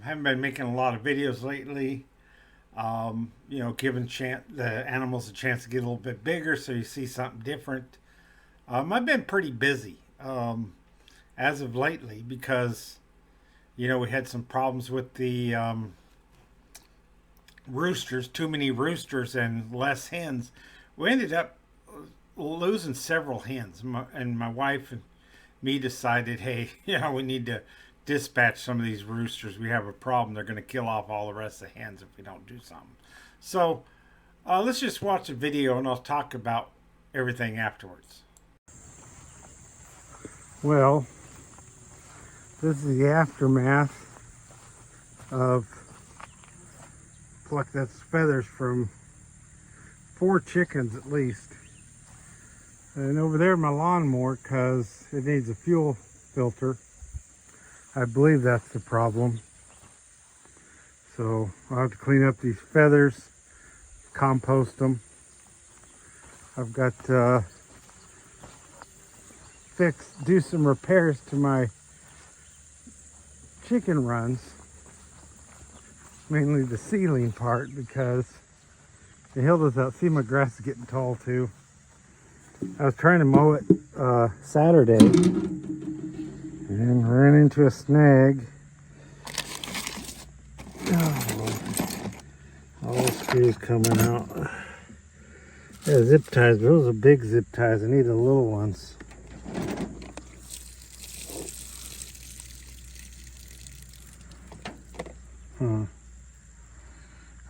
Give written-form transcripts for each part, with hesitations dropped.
Haven't been making a lot of videos lately. Giving the animals a chance to get a little bit bigger so you see something different. I've been pretty busy as of lately because, we had some problems with the roosters, too many roosters and less hens. We ended up losing several hens, and my wife and me decided, hey, we need to dispatch some of these roosters. We have a problem. They're going to kill off all the rest of the hens if we don't do something. So let's just watch the video and I'll talk about everything afterwards. Well, this is the aftermath of pluck that's feathers from 4 chickens at least. And over there my lawnmower, because it needs a fuel filter. I believe that's the problem. So I'll have to clean up these feathers, compost them. I've got to do some repairs to my chicken runs, mainly the ceiling part, because the hill does out. See, my grass is getting tall too. I was trying to mow it Saturday and ran into a snag. Oh, all the screws coming out. Yeah, zip ties, but those are big zip ties. I need the little ones.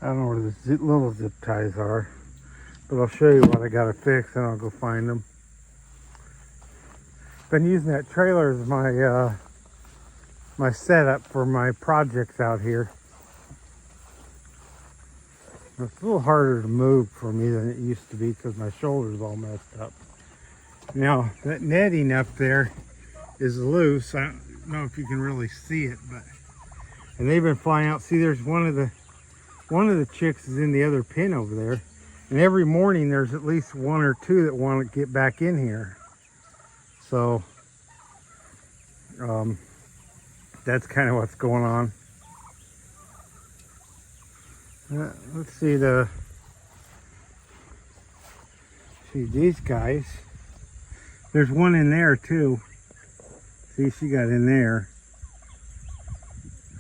I don't know where the little zip ties are, but I'll show you what I gotta fix and I'll go find them. Been using that trailer as my my setup for my projects out here. It's a little harder to move for me than it used to be because my shoulder's all messed up. Now that netting up there is loose. I don't know if you can really see it, but and they've been flying out. See, there's one of the chicks is in the other pen over there, and every morning there's at least 1 or 2 that want to get back in here. So that's kind of what's going on. Let's see these guys. There's one in there too. See, she got in there.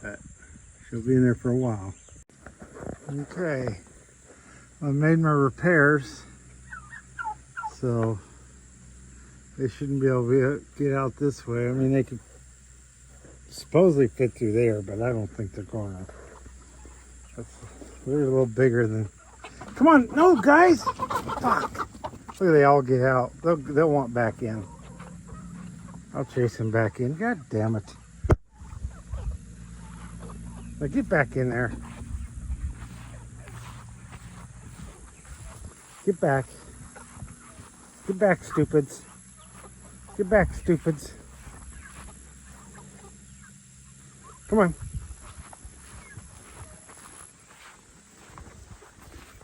But she'll be in there for a while. Okay, I made my repairs, so they shouldn't be able to get out this way. I mean, they could supposedly fit through there, but I don't think they're going to. They're a little bigger than. Come on, no, guys! Fuck! Look, they all get out. They'll want back in. I'll chase them back in. God damn it! Now get back in there. Get back. Get back, stupids. Get back, stupids. Come on.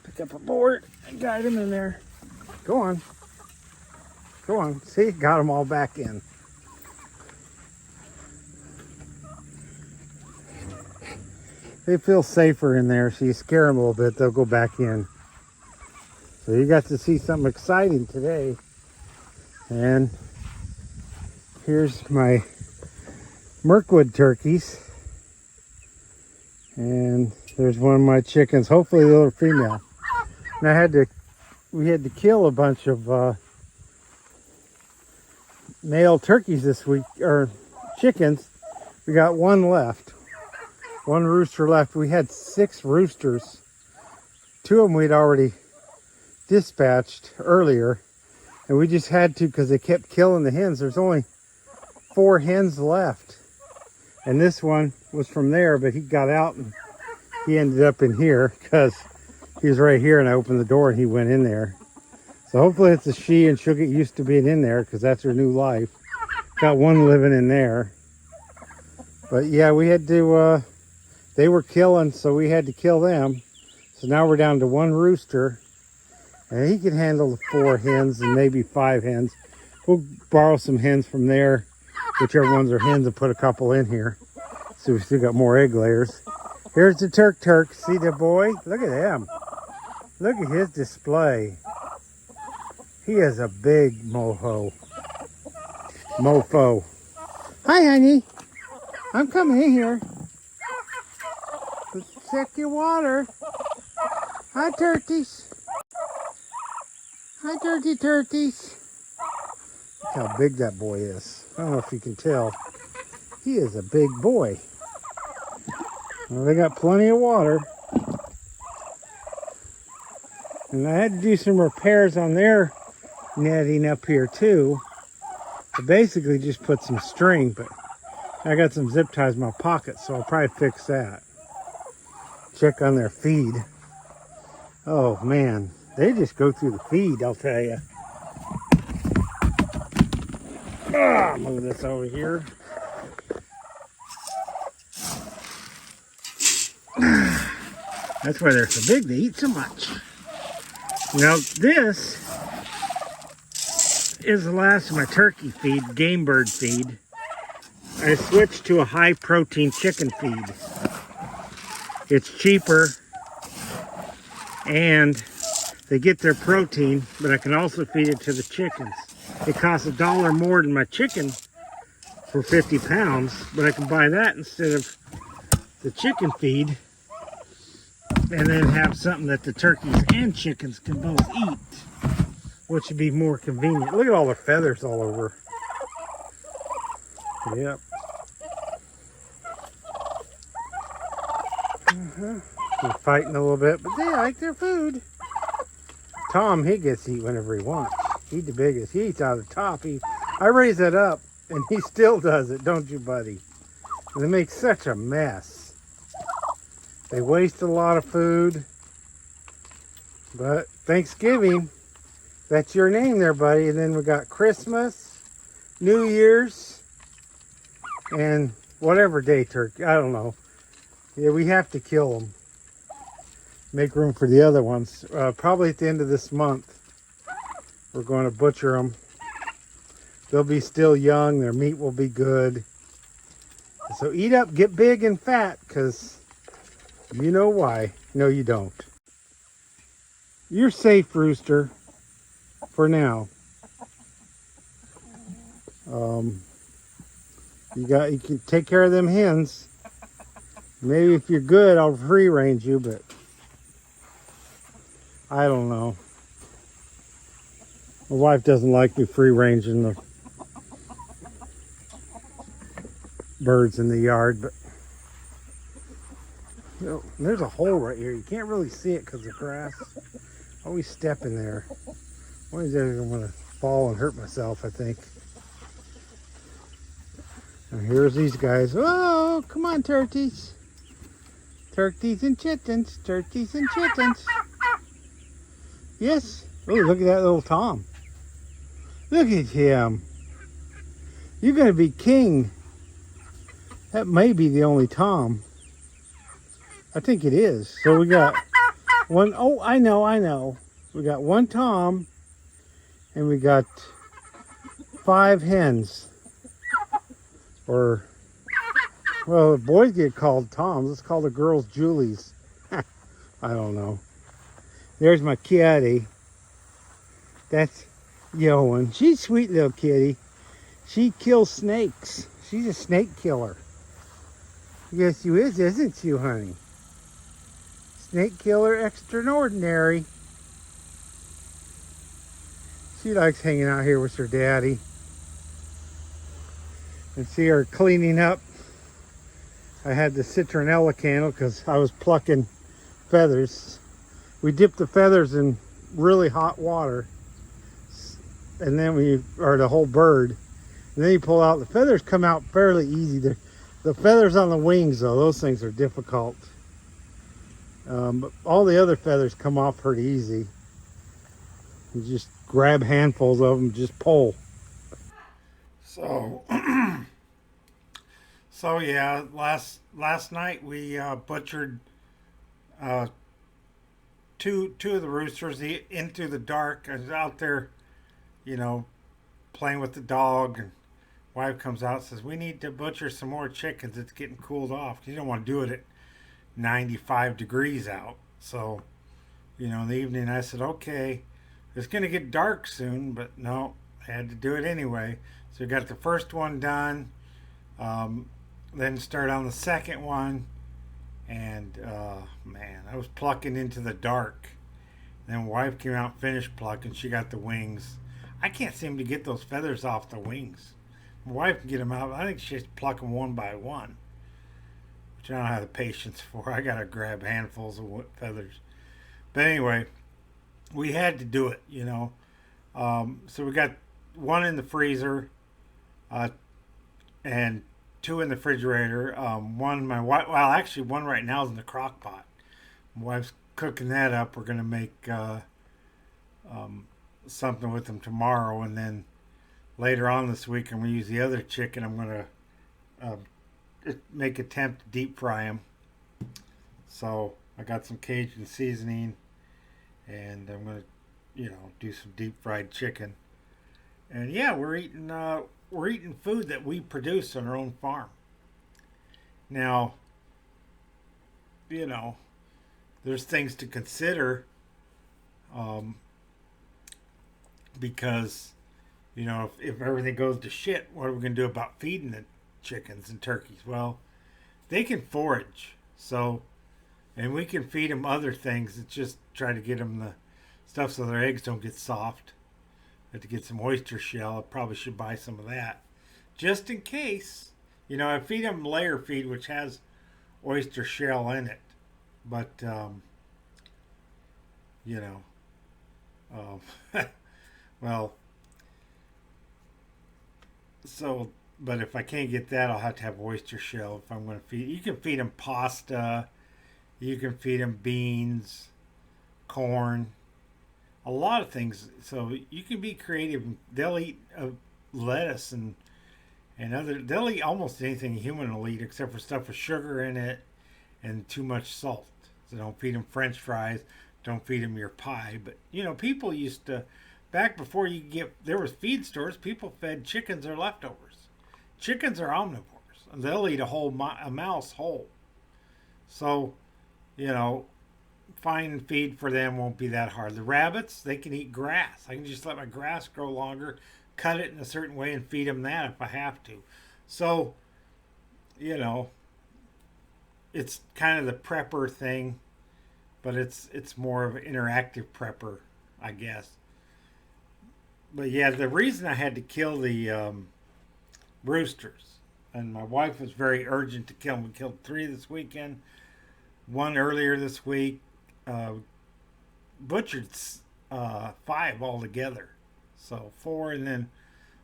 Pick up a board and guide them in there. Go on. Go on. See, got them all back in. They feel safer in there, so you scare them a little bit, they'll go back in. So you got to see something exciting today. And here's my Murkwood turkeys. And there's one of my chickens, hopefully the little female. And we had to kill a bunch of male turkeys this week, or chickens. We got one left. One rooster left. We had 6 roosters. 2 of them we'd already dispatched earlier, and we just had to because they kept killing the hens. There's only 4 hens left, and this one was from there, but he got out and he ended up in here because he was right here, and I opened the door and he went in there. So hopefully it's a she and she'll get used to being in there because that's her new life. Got one living in there, but yeah, we had to they were killing, so we had to kill them. So now we're down to 1 rooster. And he can handle the 4 hens and maybe 5 hens. We'll borrow some hens from there, whichever ones are hens, and put a couple in here. So we still got more egg layers. Here's the turk. See the boy? Look at him. Look at his display. He is a big mofo. Hi, honey. I'm coming in here. Let's check your water. Hi, turkeys. Hi, turkeys. Look how big that boy is. I don't know if you can tell. He is a big boy. Well, they got plenty of water. And I had to do some repairs on their netting up here too. I basically just put some string, but I got some zip ties in my pocket, so I'll probably fix that. Check on their feed. Oh man, they just go through the feed, I'll tell you. Move this over here. That's why they're so big, they eat so much. Now this is the last of my turkey feed, game bird feed. I switched to a high protein chicken feed. It's cheaper and they get their protein, but I can also feed it to the chickens. It costs $1 more than my chicken for 50 pounds, but I can buy that instead of the chicken feed and then have something that the turkeys and chickens can both eat, which would be more convenient. Look at all the feathers all over. Yep. They're fighting a little bit, but they like their food. Tom, he gets to eat whenever he wants. He's the biggest. He eats out of the top. I raise that up, and he still does it, don't you, buddy? They make such a mess. They waste a lot of food. But Thanksgiving, that's your name there, buddy. And then we got Christmas, New Year's, and whatever day turkey. I don't know. Yeah, we have to kill them. Make room for the other ones. Probably at the end of this month, we're going to butcher them. They'll be still young. Their meat will be good. So eat up, get big and fat, because you know why. No, you don't. You're safe, rooster, for now. You can take care of them hens. Maybe if you're good, I'll free range you, but I don't know. My wife doesn't like me free ranging the birds in the yard, but you know, there's a hole right here. You can't really see it because of grass. I always step in there. One of these days I'm going to fall and hurt myself, I think. And here's these guys. Oh, come on, turkeys. Turkeys and chickens. Turkeys and chickens. Yes. Oh, look at that little Tom. Look at him. You're going to be king. That may be the only Tom. I think it is. So we got one. Oh, I know. We got one Tom. And we got 5 hens. Or, well, the boys get called Toms. Let's call the girls Julies. I don't know. There's my kitty. That's Yoan. She's a sweet little kitty. She kills snakes. She's a snake killer. Yes, you is, isn't you, honey? Snake killer extraordinary. She likes hanging out here with her daddy. And see her cleaning up. I had the citronella candle because I was plucking feathers. We dip the feathers in really hot water. And then or the whole bird. And then you pull out, the feathers come out fairly easy. The feathers on the wings though, those things are difficult. But all the other feathers come off pretty easy. You just grab handfuls of them, just pull. So, yeah, last night we butchered two of the roosters into the dark. I was out there, you know, playing with the dog, and Wife comes out and says, we need to butcher some more chickens. It's getting cooled off. You don't want to do it at 95 degrees out. So, in the evening I said, okay, it's going to get dark soon, but no, I had to do it anyway. So we got the first one done, then start on the second one, and man, I was plucking into the dark. Then wife came out and finished plucking. She got the wings. I can't seem to get those feathers off the wings. My wife can get them out. I think she's plucking one by one, which I don't have the patience for. I gotta grab handfuls of feathers. But anyway, we had to do it, So we got one in the freezer, and two in the refrigerator. One actually one right now is in the crock pot. My wife's cooking that up. We're gonna make something with them tomorrow, and then later on this week I'm gonna use the other chicken. I'm gonna make attempt to deep fry them. So I got some Cajun seasoning, and I'm gonna, do some deep fried chicken. And yeah, we're eating food that we produce on our own farm. Now, there's things to consider, because, if everything goes to shit, what are we gonna do about feeding the chickens and turkeys? Well, they can forage, and we can feed them other things. It's just try to get them the stuff so their eggs don't get soft. I have to get some oyster shell. I probably should buy some of that, just in case. I feed them layer feed, which has oyster shell in it, but well, but if I can't get that, I'll have to have oyster shell if I'm going to feed. You can feed them pasta. You can feed them beans, corn, a lot of things. So you can be creative. They'll eat lettuce and other. They'll eat almost anything a human will eat, except for stuff with sugar in it and too much salt. So don't feed them French fries. Don't feed them your pie. But people used to, back before there was feed stores. People fed chickens or leftovers. Chickens are omnivores, and they'll eat a mouse whole. So, finding feed for them won't be that hard. The rabbits, they can eat grass. I can just let my grass grow longer, cut it in a certain way, and feed them that if I have to. So, it's kind of the prepper thing, but it's more of an interactive prepper, I guess. But yeah, the reason I had to kill the roosters, and my wife was very urgent to kill them. We killed 3 this weekend, 1 earlier this week, butchered 5 altogether. So 4, and then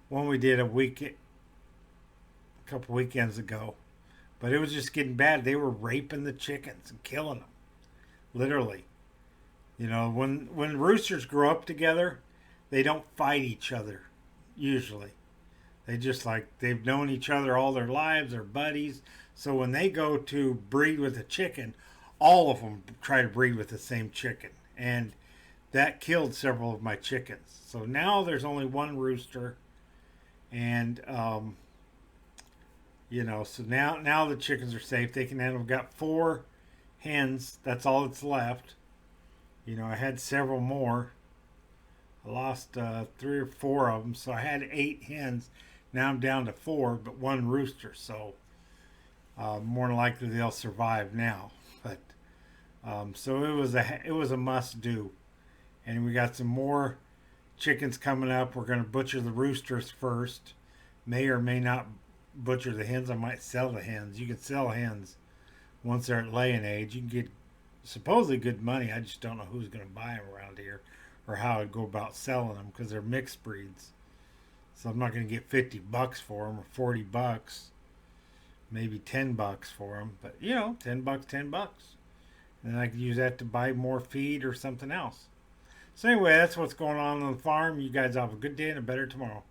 one we did a couple weekends ago. But it was just getting bad. They were raping the chickens and killing them, literally. When roosters grow up together, they don't fight each other usually. They just they've known each other all their lives. They're buddies. So when they go to breed with a chicken, all of them try to breed with the same chicken. And that killed several of my chickens. So now there's only 1 rooster. And, so now the chickens are safe. They can handle. We've got 4 hens. That's all that's left. I had several more. I lost 3 or 4 of them. So I had 8 hens. Now I'm down to 4, but 1 rooster. So more than likely they'll survive now. But so it was a must do. And we got some more chickens coming up. We're going to butcher the roosters first. May or may not butcher the hens. I might sell the hens. You can sell hens once they're at laying age. You can get supposedly good money. I just don't know who's going to buy them around here or how I'd go about selling them, because they're mixed breeds. So I'm not going to get $50 for them, or $40, maybe $10 for them. But $10, $10. And I could use that to buy more feed or something else. So anyway, that's what's going on the farm. You guys have a good day and a better tomorrow.